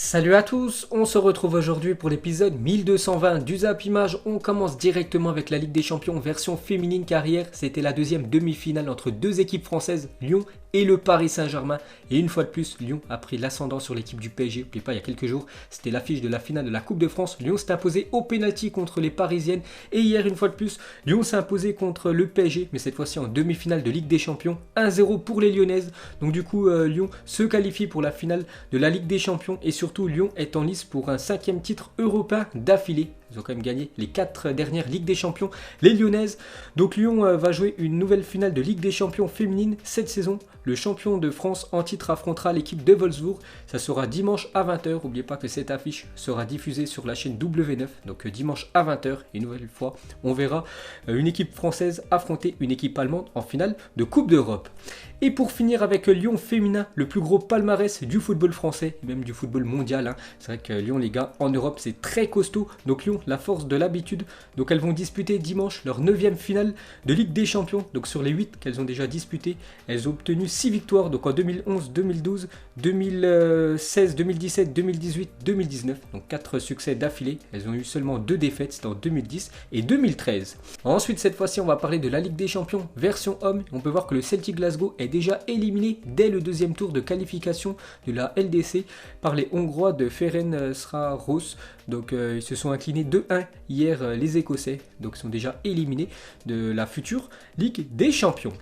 Salut à tous, on se retrouve aujourd'hui pour l'épisode 1220 du Zap Image. On commence directement avec la Ligue des Champions version féminine car hier c'était la deuxième demi-finale entre deux équipes françaises, Lyon et le Paris Saint-Germain. Et une fois de plus, Lyon a pris l'ascendant sur l'équipe du PSG. N'oubliez pas, il y a quelques jours, c'était l'affiche de la finale de la Coupe de France. Lyon s'est imposé au pénalty contre les Parisiennes. Et hier, une fois de plus, Lyon s'est imposé contre le PSG, mais cette fois-ci en demi-finale de Ligue des Champions. 1-0 pour les Lyonnaises. Donc du coup, Lyon se qualifie pour la finale de la Ligue des Champions. Et surtout, Lyon est en lice pour un 5e titre européen d'affilée. Ils ont quand même gagné les 4 dernières Ligues des Champions, les Lyonnaises. Donc Lyon va jouer une nouvelle finale de Ligue des Champions féminine cette saison. Le champion de France en titre affrontera l'équipe de Wolfsburg. Ça sera dimanche à 20h. N'oubliez pas que cette affiche sera diffusée sur la chaîne W9. Donc dimanche à 20h. Une nouvelle fois, on verra une équipe française affronter une équipe allemande en finale de Coupe d'Europe. Et pour finir avec Lyon féminin, le plus gros palmarès du football français, et même du football mondial. C'est vrai que Lyon, les gars, en Europe, c'est très costaud. Donc Lyon, la force de l'habitude. Donc elles vont disputer dimanche leur 9e finale de Ligue des Champions. Donc sur les 8 qu'elles ont déjà disputées, elles ont obtenu 6 victoires. Donc en 2011, 2012, 2016, 2017, 2018, 2019. Donc 4 succès d'affilée. Elles ont eu seulement 2 défaites, c'était en 2010 et 2013. Ensuite, cette fois-ci, on va parler de la Ligue des Champions version homme. On peut voir que le Celtic Glasgow est déjà éliminé dès le deuxième tour de qualification de la LDC par les Hongrois de Ferencváros. Donc ils se sont inclinés 2-1 hier les Écossais. Donc ils sont déjà éliminés de la future Ligue des Champions.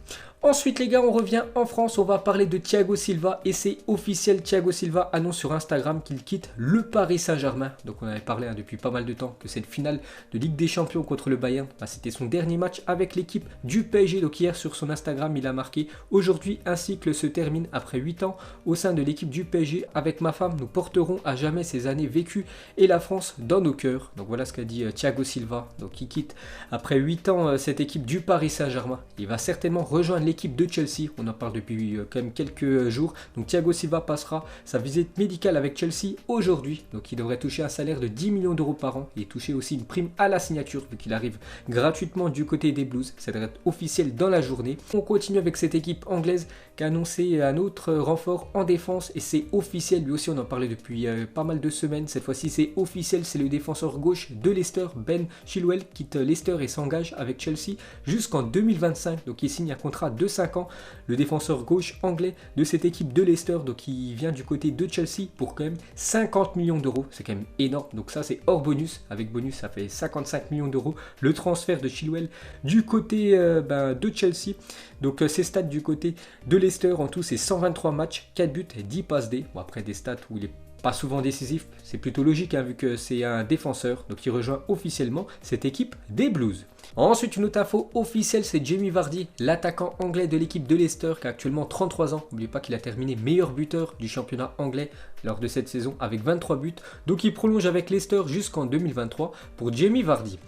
Ensuite les gars, on revient en France, on va parler de Thiago Silva et c'est officiel, Thiago Silva annonce sur Instagram qu'il quitte le Paris Saint-Germain. Donc on avait parlé depuis pas mal de temps que cette finale de Ligue des Champions contre le Bayern, c'était son dernier match avec l'équipe du PSG. Donc hier sur son Instagram, il a marqué: aujourd'hui un cycle se termine après 8 ans au sein de l'équipe du PSG. Avec ma femme, nous porterons à jamais ces années vécues et la France dans nos cœurs. Donc voilà ce qu'a dit Thiago Silva. Donc il quitte après 8 ans cette équipe du Paris Saint-Germain. Il va certainement rejoindre l'équipe de Chelsea, on en parle depuis quand même quelques jours. Donc Thiago Silva passera sa visite médicale avec Chelsea aujourd'hui. Donc il devrait toucher un salaire de 10 millions d'euros par an et toucher aussi une prime à la signature vu qu'il arrive gratuitement du côté des Blues. Ça devrait être officiel dans la journée. On continue avec cette équipe anglaise qui a annoncé un autre renfort en défense et c'est officiel. Lui aussi on en parlait depuis pas mal de semaines. Cette fois-ci c'est officiel, c'est le défenseur gauche de Leicester, Ben Chilwell, quitte Leicester et s'engage avec Chelsea jusqu'en 2025. Donc il signe un contrat de 5 ans, le défenseur gauche anglais de cette équipe de Leicester, donc il vient du côté de Chelsea pour quand même 50 millions d'euros, c'est quand même énorme. Donc ça c'est hors bonus, avec bonus ça fait 55 millions d'euros le transfert de Chilwell du côté de Chelsea. Donc ses stats du côté de Leicester, en tout c'est 123 matchs, 4 buts et 10 passes D. Bon, après des stats où il est pas souvent décisif, c'est plutôt logique vu que c'est un défenseur, donc il rejoint officiellement cette équipe des Blues. Ensuite, une autre info officielle, c'est Jamie Vardy, l'attaquant anglais de l'équipe de Leicester qui a actuellement 33 ans. N'oubliez pas qu'il a terminé meilleur buteur du championnat anglais lors de cette saison avec 23 buts. Donc il prolonge avec Leicester jusqu'en 2023 pour Jamie Vardy.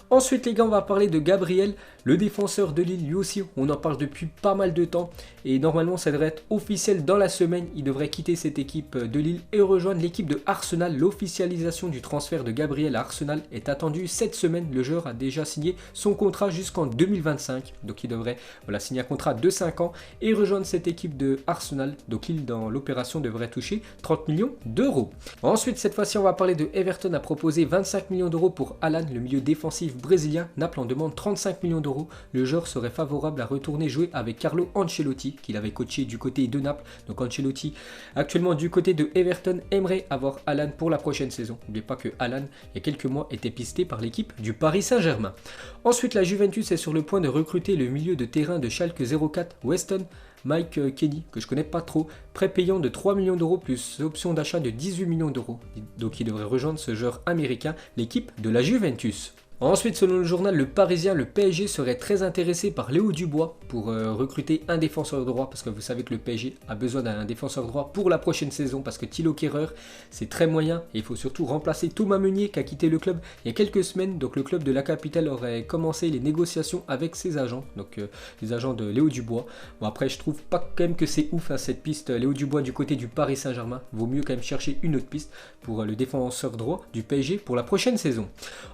Ensuite les gars, on va parler de Gabriel, le défenseur de Lille. Lui aussi, on en parle depuis pas mal de temps. Et normalement, ça devrait être officiel dans la semaine. Il devrait quitter cette équipe de Lille et rejoindre l'équipe de Arsenal. L'officialisation du transfert de Gabriel à Arsenal est attendue cette semaine. Le joueur a déjà signé son contrat jusqu'en 2025. Donc il devrait signer un contrat de 5 ans et rejoindre cette équipe de Arsenal. Donc Lille, dans l'opération, devrait toucher 30 millions d'euros. Ensuite, cette fois-ci, on va parler de Everton a proposé 25 millions d'euros pour Alan, le milieu défensif brésilien. Naples en demande 35 millions d'euros. Le joueur serait favorable à retourner jouer avec Carlo Ancelotti, qu'il avait coaché du côté de Naples. Donc Ancelotti, actuellement du côté de Everton, aimerait avoir Alan pour la prochaine saison. N'oubliez pas que Alan, il y a quelques mois, était pisté par l'équipe du Paris Saint-Germain. Ensuite, la Juventus est sur le point de recruter le milieu de terrain de Schalke 04, Weston Mike Kenny, que je connais pas trop, prêt payant de 3 millions d'euros plus option d'achat de 18 millions d'euros. Donc il devrait rejoindre ce joueur américain, l'équipe de la Juventus. Ensuite, selon le journal Le Parisien, le PSG serait très intéressé par Léo Dubois pour recruter un défenseur droit, parce que vous savez que le PSG a besoin d'un défenseur droit pour la prochaine saison, parce que Thilo Kehrer, c'est très moyen, et il faut surtout remplacer Thomas Meunier qui a quitté le club il y a quelques semaines. Donc le club de la capitale aurait commencé les négociations avec ses agents, donc les agents de Léo Dubois. Bon, après, je trouve pas quand même que c'est ouf cette piste Léo Dubois du côté du Paris Saint-Germain. Vaut mieux quand même chercher une autre piste pour le défenseur droit du PSG pour la prochaine saison.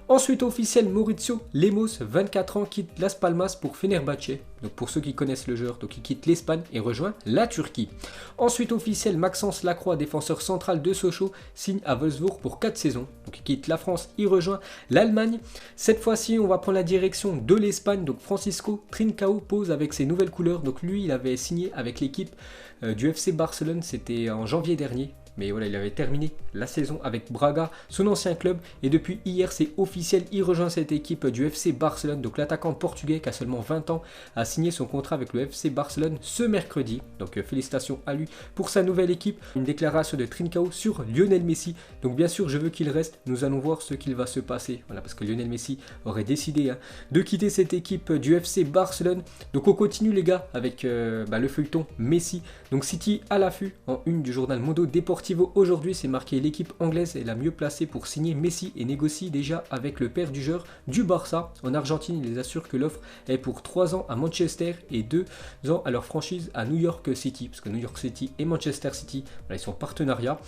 Ensuite, officiellement, officiel, Mauricio Lemos, 24 ans, quitte Las Palmas pour Fenerbahçe. Donc pour ceux qui connaissent le joueur, donc il quitte l'Espagne et rejoint la Turquie. Ensuite officiel, Maxence Lacroix, défenseur central de Sochaux, signe à Wolfsburg pour 4 saisons. Donc il quitte la France, il rejoint l'Allemagne. Cette fois-ci, on va prendre la direction de l'Espagne. Donc Francisco Trincao pose avec ses nouvelles couleurs. Donc lui, il avait signé avec l'équipe du FC Barcelone, c'était en janvier dernier. Mais voilà, il avait terminé la saison avec Braga, son ancien club. Et depuis hier, c'est officiel, il rejoint cette équipe du FC Barcelone. Donc l'attaquant portugais qui a seulement 20 ans a signé son contrat avec le FC Barcelone ce mercredi. Donc félicitations à lui pour sa nouvelle équipe. Une déclaration de Trincao sur Lionel Messi. Donc bien sûr, je veux qu'il reste. Nous allons voir ce qu'il va se passer. Voilà, parce que Lionel Messi aurait décidé de quitter cette équipe du FC Barcelone. Donc on continue les gars avec le feuilleton Messi. Donc City à l'affût en une du journal Mundo Deportivo. Aujourd'hui, c'est marqué l'équipe anglaise est la mieux placée pour signer Messi et négocie déjà avec le père du joueur du Barça. En Argentine, il les assure que l'offre est pour 3 ans à Manchester et 2 ans à leur franchise à New York City. Parce que New York City et Manchester City, voilà, ils sont en partenariat.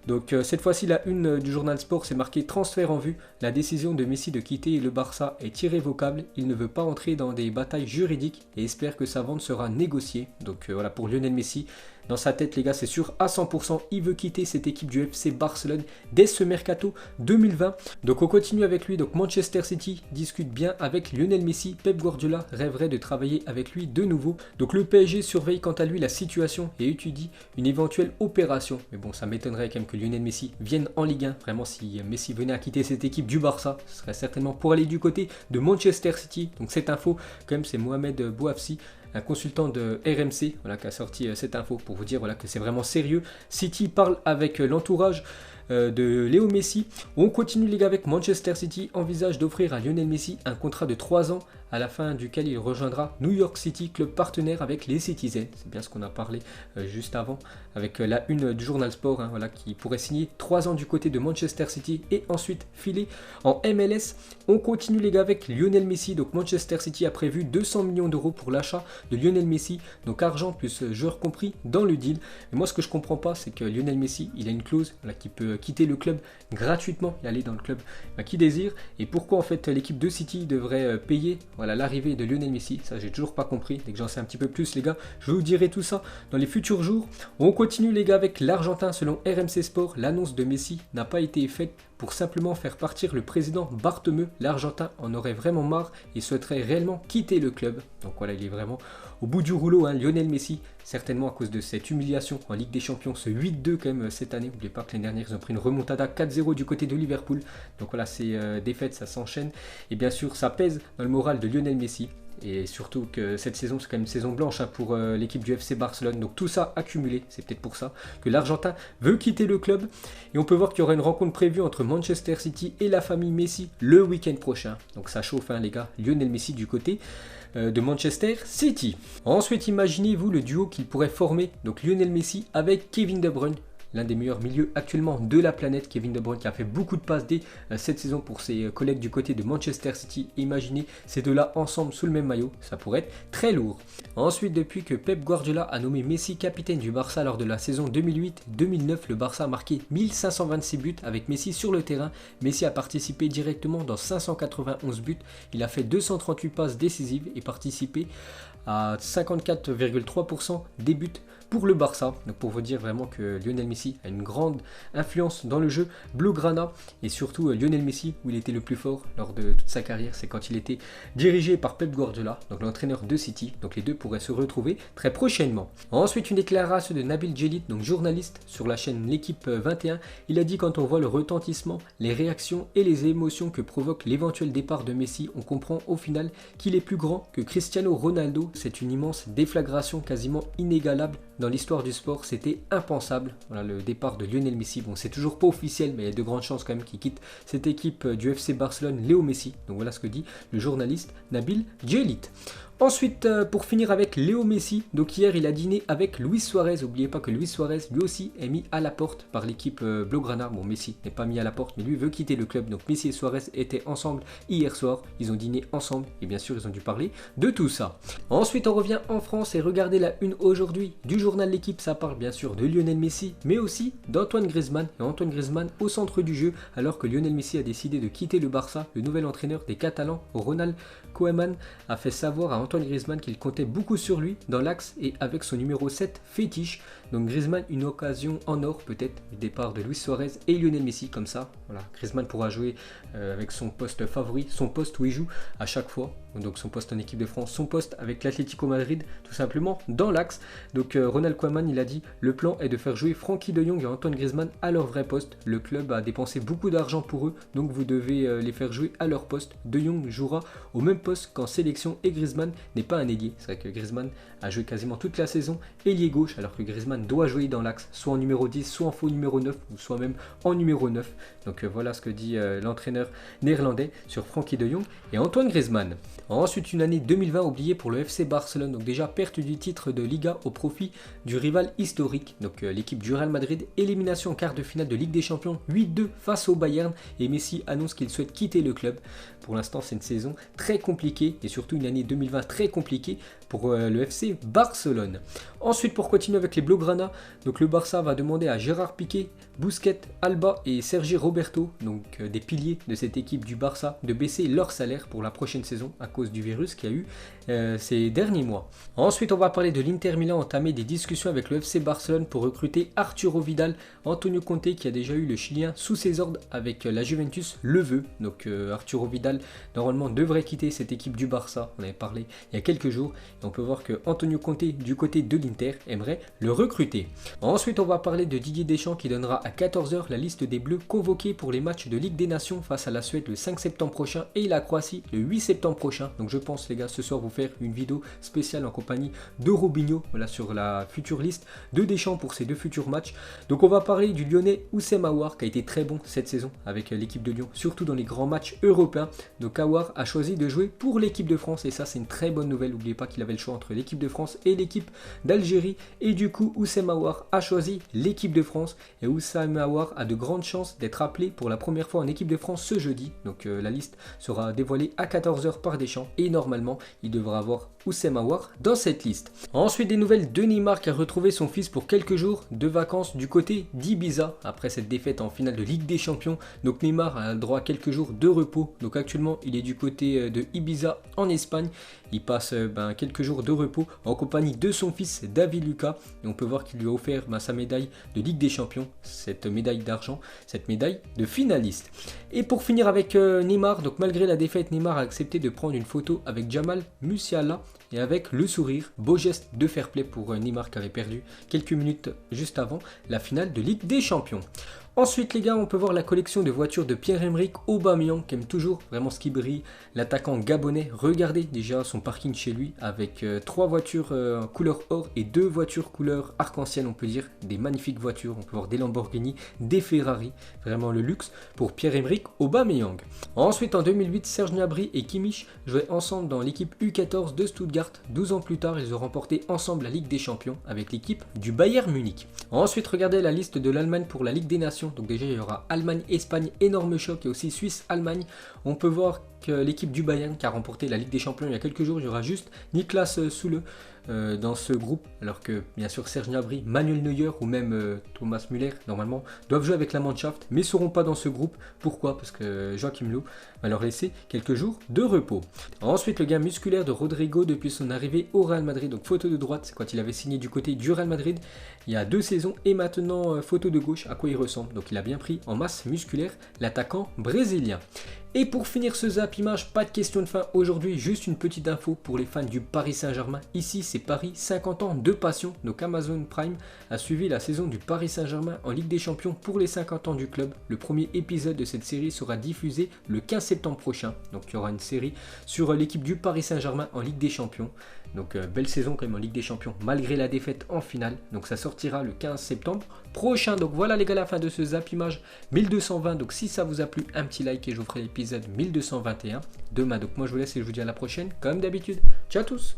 Donc cette fois-ci, la une du journal Sport, c'est marqué transfert en vue. La décision de Messi de quitter le Barça est irrévocable. Il ne veut pas entrer dans des batailles juridiques et espère que sa vente sera négociée. Donc voilà pour Lionel Messi. Dans sa tête, les gars, c'est sûr à 100%. Il veut quitter cette équipe du FC Barcelone dès ce mercato 2020. Donc on continue avec lui. Donc Manchester City discute bien avec Lionel Messi. Pep Guardiola rêverait de travailler avec lui de nouveau. Donc le PSG surveille quant à lui la situation et étudie une éventuelle opération. Mais bon, ça m'étonnerait quand même que Lionel Messi vienne en Ligue 1. Vraiment, si Messi venait à quitter cette équipe du Barça, ce serait certainement pour aller du côté de Manchester City. Donc cette info, quand même, c'est Mohamed Bouafsi, un consultant de RMC, voilà, qui a sorti cette info pour vous dire voilà, que c'est vraiment sérieux. City parle avec l'entourage de Léo Messi. On continue les gars avec Manchester City, envisage d'offrir à Lionel Messi un contrat de 3 ans à la fin duquel il rejoindra New York City, club partenaire avec les Citizens. C'est bien ce qu'on a parlé juste avant avec la une du journal Sport, voilà, qui pourrait signer 3 ans du côté de Manchester City et ensuite filer en MLS. On continue les gars avec Lionel Messi. Donc Manchester City a prévu 200 millions d'euros pour l'achat de Lionel Messi, donc argent plus joueur compris dans le deal. Mais moi ce que je comprends pas, c'est que Lionel Messi, il a une clause voilà, qui peut quitter le club gratuitement et aller dans le club qui désire. Et pourquoi en fait l'équipe de City devrait payer voilà, l'arrivée de Lionel Messi? Ça j'ai toujours pas compris. Dès que j'en sais un petit peu plus les gars, je vous dirai tout ça dans les futurs jours. On continue les gars avec l'Argentin. Selon RMC Sport, l'annonce de Messi n'a pas été faite pour simplement faire partir le président Bartomeu. L'Argentin en aurait vraiment marre et souhaiterait réellement quitter le club. Donc voilà, il est vraiment au bout du rouleau, Lionel Messi, certainement à cause de cette humiliation en Ligue des Champions, ce 8-2 quand même cette année. N'oubliez pas que l'année dernière, ils ont pris une remontada 4-0 du côté de Liverpool. Donc voilà, ces défaites, ça s'enchaîne. Et bien sûr, ça pèse dans le moral de Lionel Messi. Et surtout que cette saison, c'est quand même une saison blanche pour l'équipe du FC Barcelone. Donc tout ça accumulé, c'est peut-être pour ça que l'Argentin veut quitter le club. Et on peut voir qu'il y aura une rencontre prévue entre Manchester City et la famille Messi le week-end prochain. Donc ça chauffe les gars, Lionel Messi du côté de Manchester City. Ensuite, imaginez-vous le duo qu'il pourrait former, donc Lionel Messi avec Kevin De Bruyne. L'un des meilleurs milieux actuellement de la planète, Kevin De Bruyne, qui a fait beaucoup de passes dès cette saison pour ses collègues du côté de Manchester City. Imaginez ces deux-là ensemble sous le même maillot, ça pourrait être très lourd. Ensuite, depuis que Pep Guardiola a nommé Messi capitaine du Barça lors de la saison 2008-2009, le Barça a marqué 1526 buts avec Messi sur le terrain. Messi a participé directement dans 591 buts, il a fait 238 passes décisives et participé à 54,3% des buts pour le Barça. Donc pour vous dire vraiment que Lionel Messi a une grande influence dans le jeu blaugrana et surtout Lionel Messi où il était le plus fort lors de toute sa carrière, c'est quand il était dirigé par Pep Guardiola, donc l'entraîneur de City. Donc les deux pourraient se retrouver très prochainement. Ensuite, une déclaration de Nabil Djellit, donc journaliste sur la chaîne L'équipe 21. Il a dit: quand on voit le retentissement, les réactions et les émotions que provoque l'éventuel départ de Messi, on comprend au final qu'il est plus grand que Cristiano Ronaldo. C'est une immense déflagration quasiment inégalable dans l'histoire du sport, c'était impensable. Voilà le départ de Lionel Messi. Bon, c'est toujours pas officiel, mais il y a de grandes chances quand même qu'il quitte cette équipe du FC Barcelone, Léo Messi. Donc voilà ce que dit le journaliste Nabil Djellit. Ensuite, pour finir avec Léo Messi, donc hier il a dîné avec Luis Suarez. N'oubliez pas que Luis Suarez lui aussi est mis à la porte par l'équipe Blaugrana. Bon, Messi n'est pas mis à la porte, mais lui veut quitter le club. Donc Messi et Suarez étaient ensemble hier soir. Ils ont dîné ensemble et bien sûr ils ont dû parler de tout ça. Ensuite, on revient en France et regardez la une aujourd'hui du journal L'équipe. Ça parle bien sûr de Lionel Messi, mais aussi d'Antoine Griezmann. Et Antoine Griezmann au centre du jeu alors que Lionel Messi a décidé de quitter le Barça. Le nouvel entraîneur des Catalans, Ronald Koeman, a fait savoir à Antoine Griezmann qu'il comptait beaucoup sur lui dans l'axe et avec son numéro 7 fétiche. Donc Griezmann, une occasion en or peut-être du départ de Luis Suarez et Lionel Messi comme ça. Voilà, Griezmann pourra jouer avec son poste favori, son poste où il joue à chaque fois. Donc son poste en équipe de France, son poste avec l'Atlético Madrid, tout simplement dans l'axe. Donc Ronald Koeman, il a dit le plan est de faire jouer Frenkie de Jong et Antoine Griezmann à leur vrai poste. Le club a dépensé beaucoup d'argent pour eux, donc vous devez les faire jouer à leur poste. De Jong jouera au même poste qu'en sélection et Griezmann n'est pas un ailier. C'est vrai que Griezmann a joué quasiment toute la saison ailier gauche, alors que Griezmann doit jouer dans l'axe, soit en numéro 10, soit en faux numéro 9, ou soit même en numéro 9. Donc voilà ce que dit l'entraîneur néerlandais sur Frenkie de Jong et Antoine Griezmann. Ensuite, une année 2020 oubliée pour le FC Barcelone. Donc déjà perte du titre de Liga au profit du rival historique. Donc l'équipe du Real Madrid, élimination en quart de finale de Ligue des Champions 8-2 face au Bayern. Et Messi annonce qu'il souhaite quitter le club. Pour l'instant, c'est une saison très compliquée et surtout une année 2020 très compliquée pour le FC Barcelone. Ensuite, pour continuer avec les Blaugrana, donc le Barça va demander à Gérard Piqué, Busquets, Alba et Sergi Roberto, donc des piliers de cette équipe du Barça, de baisser leur salaire pour la prochaine saison à cause du virus qu'il y a eu ces derniers mois. Ensuite, on va parler de l'Inter Milan entamé des discussions avec le FC Barcelone pour recruter Arturo Vidal. Antonio Conte, qui a déjà eu le Chilien sous ses ordres avec la Juventus, le veut. Donc Arturo Vidal normalement devrait quitter cette équipe du Barça. On avait parlé il y a quelques jours et on peut voir que Antonio Conte du côté de l'Inter aimerait le recruter. Ensuite, on va parler de Didier Deschamps qui donnera à 14h la liste des Bleus convoqués pour les matchs de Ligue des Nations face à la Suède le 5 septembre prochain et la Croatie le 8 septembre prochain. Donc je pense les gars ce soir vous faire une vidéo spéciale en compagnie de Robinho, voilà, sur la future liste de Deschamps pour ces deux futurs matchs. Donc on va parler du Lyonnais Houssem Aouar qui a été très bon cette saison avec l'équipe de Lyon, surtout dans les grands matchs européens. Donc Aouar a choisi de jouer pour l'équipe de France et ça c'est une très bonne nouvelle. N'oubliez pas qu'il avait le choix entre l'équipe de France et l'équipe d'Algérie et du coup Houssem Aouar a choisi l'équipe de France et Houssem Aouar a de grandes chances d'être appelé pour la première fois en équipe de France ce jeudi. Donc la liste sera dévoilée à 14h par Deschamps et normalement il devra avoir Houssem Aouar dans cette liste. Ensuite, des nouvelles de Neymar qui a retrouvé son fils pour quelques jours de vacances du côté d'Ibiza après cette défaite en finale de Ligue des Champions. Donc Neymar a le droit à quelques jours de repos. Donc actuellement il est du côté de Ibiza en Espagne. Il passe quelques jours de repos en compagnie de son fils David Lucas et on peut voir qu'il lui a offert sa médaille de Ligue des Champions, cette médaille d'argent, cette médaille de finaliste. Et pour finir avec Neymar, donc malgré la défaite, Neymar a accepté de prendre une photo avec Jamal Musiala et avec le sourire, beau geste de fair play pour Neymar qui avait perdu quelques minutes juste avant la finale de Ligue des Champions. Ensuite les gars, on peut voir la collection de voitures de Pierre-Emerick Aubameyang qui aime toujours vraiment ce qui brille. L'attaquant gabonais, regardez déjà son parking chez lui avec 3 voitures couleur or et 2 voitures couleur arc-en-ciel, on peut dire des magnifiques voitures. On peut voir des Lamborghini, des Ferrari, vraiment le luxe pour Pierre-Emerick Aubameyang. Ensuite en 2008, Serge Gnabry et Kimmich jouaient ensemble dans l'équipe U14 de Stuttgart. 12 ans plus tard, ils ont remporté ensemble la Ligue des Champions avec l'équipe du Bayern Munich. Ensuite, regardez la liste de l'Allemagne pour la Ligue des Nations. Donc déjà il y aura Allemagne-Espagne, énorme choc, et aussi Suisse-Allemagne. On peut voir que l'équipe du Bayern qui a remporté la Ligue des Champions il y a quelques jours, il y aura juste Niklas Süle dans ce groupe, alors que bien sûr Serge Gnabry, Manuel Neuer ou même Thomas Müller normalement doivent jouer avec la Mannschaft mais ne seront pas dans ce groupe. Pourquoi? Parce que Joachim Löw va leur laisser quelques jours de repos. Ensuite, le gain musculaire de Rodrigo depuis son arrivée au Real Madrid. Donc photo de droite, c'est quand il avait signé du côté du Real Madrid il y a 2 saisons, et maintenant photo de gauche, à quoi il ressemble. Donc il a bien pris en masse musculaire l'attaquant brésilien. Et pour finir ce Zap Image, pas de question de fin aujourd'hui, juste une petite info pour les fans du Paris Saint-Germain. Ici c'est Paris, 50 ans de passion. Donc Amazon Prime a suivi la saison du Paris Saint-Germain en Ligue des Champions pour les 50 ans du club. Le premier épisode de cette série sera diffusé le 15 septembre prochain. Donc il y aura une série sur l'équipe du Paris Saint-Germain en Ligue des Champions. Donc belle saison quand même en Ligue des Champions malgré la défaite en finale. Donc ça sortira le 15 septembre prochain. Donc voilà les gars, la fin de ce Zap Image 1220. Donc si ça vous a plu, un petit like et je vous ferai l'épisode 1221 demain. Donc moi je vous laisse et je vous dis à la prochaine comme d'habitude. Ciao à tous.